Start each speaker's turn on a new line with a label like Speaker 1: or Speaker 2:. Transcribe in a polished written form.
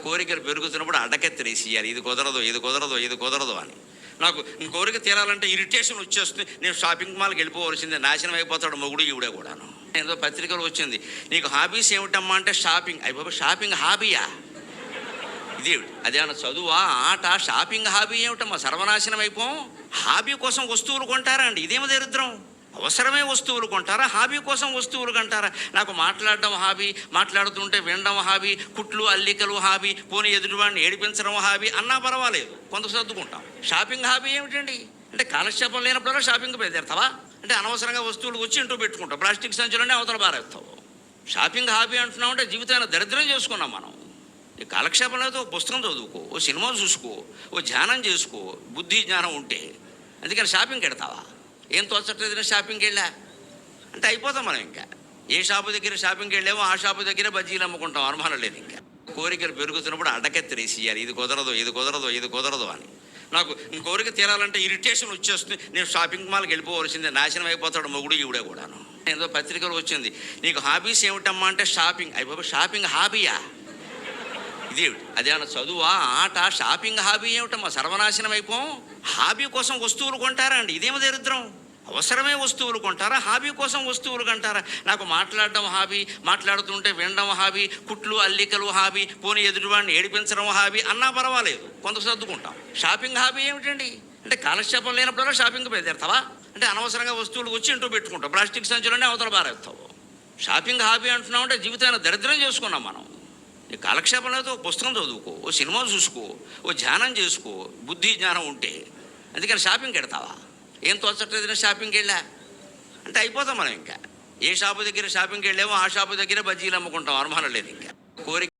Speaker 1: కోరికలు పెరుగుతున్నప్పుడు అడకెత్తరేసేయాలి. ఇది కుదరదు, ఇది కుదరదు, ఇది కుదరదు అని. నాకు కోరిక తీరాలంటే ఇరిటేషన్ వచ్చేస్తుంది. నేను షాపింగ్ మాల్కి వెళ్ళిపోవలసిందే, నాశనం అయిపోతాడు మొగుడు ఈవిడే కూడాను. ఏదో పత్రికలు వచ్చింది, నీకు హాబీస్ ఏమిటమ్మా అంటే షాపింగ్. అయిపోయి షాపింగ్ హాబీయా? ఇదేమిటి? అదేమన్నా చదువా, ఆట? షాపింగ్ హాబీ ఏమిటమ్మా? సర్వనాశనం అయిపోం. హాబీ కోసం వస్తువులు కొంటారా అండి? ఇదేమో దరిద్రం. అవసరమే వస్తువులు కొంటారా, హాబీ కోసం వస్తువులు కొంటారా? నాకు మాట్లాడడం హాబీ, మాట్లాడుతుంటే వినడం హాబీ, కుట్లు అల్లికలు హాబీ, పోనీ ఎదుటివాడిని ఏడిపించడం హాబీ అన్నా పర్వాలేదు, కొంత సర్దుకుంటాం. షాపింగ్ హాబీ ఏమిటండి? అంటే కాలక్షేపం లేనప్పుడల్లా షాపింగ్ బయలుదేరుతావా? అంటే అనవసరంగా వస్తువులు వచ్చి ఇంటూ పెట్టుకుంటావు, ప్లాస్టిక్ సంచులనే అవతల పారేస్తావు. షాపింగ్ హాబీ అంటున్నావు అంటే జీవితాన్ని దరిద్రం చేసుకున్నాం మనం. ఈ కాలక్షేపం లేదు, ఒక పుస్తకం చదువుకో, ఓ సినిమా చూసుకో, ఓ ధ్యానం చేసుకో, బుద్ధి జ్ఞానం ఉంటే. అందుకని షాపింగ్కి వెడతావా? ఏం తోచట్లేదు షాపింగ్కి వెళ్ళా అంటే అయిపోతాం మనం. ఇంకా ఏ షాపు దగ్గర షాపింగ్కి వెళ్ళామో ఆ షాపు దగ్గర బజ్జీలు అమ్ముకుంటాం, అనుమానం లేదు. ఇంకా కోరికలు పెరుగుతున్నప్పుడు అడకెత్తరేసేయాలి. ఇది కుదరదు, ఇది కుదరదు, ఇది కుదరదు అని. నాకు కోరిక తీరాలంటే ఇరిటేషన్ వచ్చేస్తుంది. నేను షాపింగ్ మాల్కి వెళ్ళిపోవలసిందే, నాశనం అయిపోతాడు మొగుడు ఈవిడే కూడాను. ఏదో పత్రికలు వచ్చింది, నీకు హాబీస్ ఏమిటమ్మా అంటే షాపింగ్. అయిపోయి షాపింగ్ హాబీయా? ఇదేమిటి? అదేమన్నా చదువా, ఆట? షాపింగ్ హాబీ ఏమిటమ్మా? సర్వనాశనం అయిపోం. హాబీ కోసం వస్తువులు కొంటారా అండి? ఇదేమో దరిద్రం. అవసరమే వస్తువులు కొంటారా, హాబీ కోసం వస్తువులు కొంటారా? నాకు మాట్లాడడం హాబీ, మాట్లాడుతుంటే వినడం హాబీ, కుట్లు అల్లికలు హాబీ, పోనీ ఎదుటివాడిని ఏడిపించడం హాబీ అన్నా పర్వాలేదు, కొంత సర్దుకుంటాం. షాపింగ్ హాబీ ఏమిటండి? అంటే కాలక్షేపం లేనప్పుడల్లా షాపింగ్ బయలుదేరుతావా? అంటే అనవసరంగా వస్తువులు వచ్చి ఇంటూ పెట్టుకుంటావు, ప్లాస్టిక్ సంచులనే అవతల పారేస్తావు. షాపింగ్ హాబీ అంటున్నావు అంటే జీవితాన్ని దరిద్రం చేసుకున్నాం మనం. ఈ కాలక్షేపం లేదు, ఒక పుస్తకం చదువుకో, ఓ సినిమా చూసుకో, ఓ ధ్యానం చేసుకో, బుద్ధి జ్ఞానం ఉంటే. అందుకని షాపింగ్కి వెడతావా? ఏం తోచట్లేదు షాపింగ్కి వెళ్ళా అంటే అయిపోతాం మనం. ఇంకా ఏ షాపు దగ్గర షాపింగ్కి వెళ్ళామో ఆ షాపు దగ్గర బజ్జీలు అమ్ముకుంటాం, అనుమానం లేదు. ఇంకా కోరిక